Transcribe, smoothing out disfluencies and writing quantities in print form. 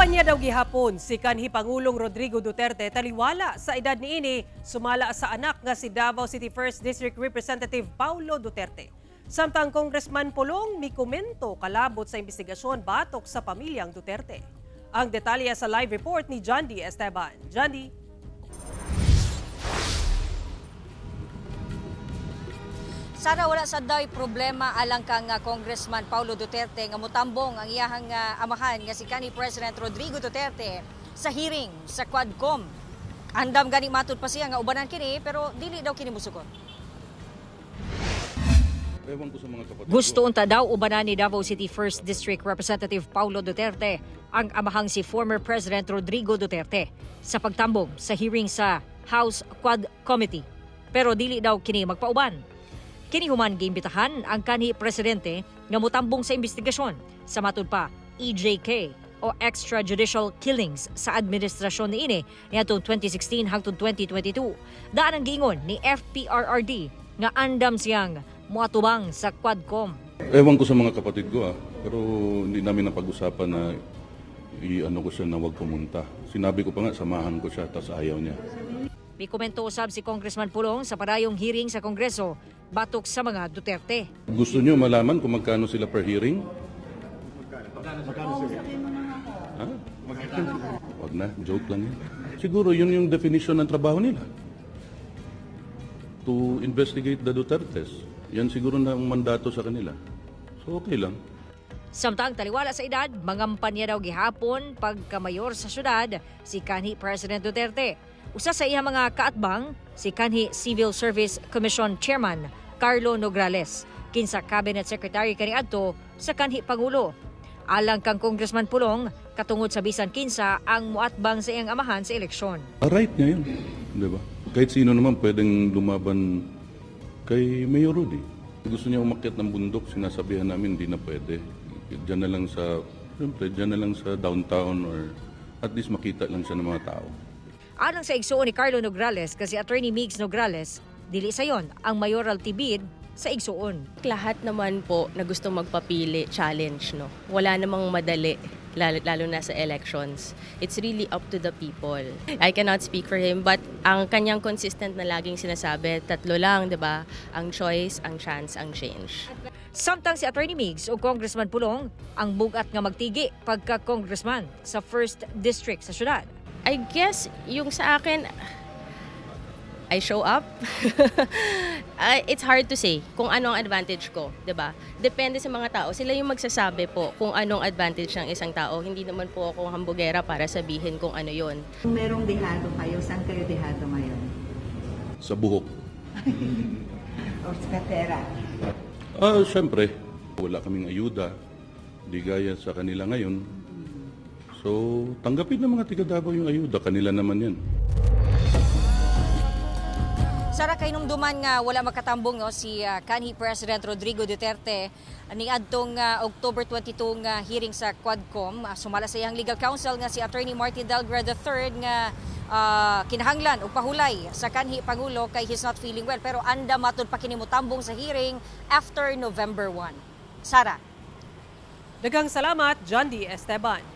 Ngampanya daw gihapon si kanhi Pangulong Rodrigo Duterte taliwala sa edad niini sumala sa anak nga si Davao City 1st District Representative Paulo Duterte. Samtang Congressman Pulong mikomento kalabot sa investigasyon batok sa pamilyang Duterte. Ang detalye sa live report ni John D. Esteban. John D. Sana wala sa day problema alang kang Congressman Paulo Duterte nga motambong ang iyahang amahan nga si kanhi President Rodrigo Duterte sa hearing sa Quadcom. Andam gani matud pa siya nga ubanan kini pero dili daw kini musugot. Gusto unta daw ubanan ni Davao City 1st District Representative Paulo Duterte ang amahang si former President Rodrigo Duterte sa pagtambong sa hearing sa House Quad Committee. Pero dili daw kini magpauban. Kini human giimbitahan ang kanhi presidente nga motambong sa investigasyon sa matud pa EJK o extrajudicial killings sa administrasyon niini niadtong 2016 hangtod 2022. Daan ang giingon ni FPRRD nga andam siyang moatubang sa Quadcom. Ewan ko sa mga kapatid ko pero hindi namin napag-usapan na i-ano ko siya na wag pumunta. Sinabi ko pa nga samahan ko siya tapos ayaw niya. May komento usab si Congressman Pulong sa parayong hearing sa Kongreso batok sa mga Duterte. Gusto niyo malaman kung magkano sila per hearing? Ha? Wag na, joke lang yan. Siguro yun yung definition ng trabaho nila. To investigate the Dutertes. Yan siguro na ang mandato sa kanila. So okay lang. Samtang taliwala sa edad, mangampanya daw gihapon pagkamayor sa syudad si kanhi President Duterte. Usa sa iya mga kaatbang, si kanhi Civil Service Commission Chairman Carlo Nograles, kinsa Cabinet Secretary kaniadto sa kanhi Pangulo. Alang kang Congressman Pulong, katungod sa bisan kinsa ang muatbang sa iyang amahan sa eleksyon. Right niya yun, di ba? Kahit sino naman pwedeng lumaban kay Mayor Rudy. Gusto niya umakyat ng bundok, sinasabihan namin hindi na pwede. Diyan na lang sa, siyempre, diyan na lang sa downtown or at least makita lang siya ng mga tao. Alang sa igsuon ni Carlo Nograles kasi Attorney Migs Nograles, dili sayon ang mayoralty bid sa igsuon. Lahat naman po na gusto magpapili, challenge, no? Wala namang madali, lalo na sa elections. It's really up to the people. I cannot speak for him, but ang kanyang consistent na laging sinasabi, tatlo lang, di ba? Ang choice, ang chance, ang change. Samtang si Attorney Migs o Congressman Pulong ang bugat nga magtigi pagka-congressman sa 1st District sa syudad. I guess, yung sa akin, I show up. It's hard to say kung anong advantage ko, 'di ba? Depende sa mga tao. Sila yung magsasabi po kung anong advantage ng isang tao. Hindi naman po ako hambugera para sabihin kung ano 'yon. Kung merong dehado kayo, saan kayo dehado ngayon? Sa buhok. O sa pera? Siyempre, wala kaming ayuda. Di gaya sa kanila ngayon. So, tanggapin ng mga tiga-Davao yung ayuda. Kanila naman yan. Sara kay nung duman nga wala makatambong no, si kanhi President Rodrigo Duterte niadtong October 22 nga hearing sa Quadcom. Sumala sa iyang legal counsel nga si Attorney Martin Delgra III nga kinahanglan o pahulay sa kanhi Pangulo kay he's not feeling well. Pero anda matud pa kini motambong sa hearing after November 1. Sara. Daghang salamat, John D. Esteban.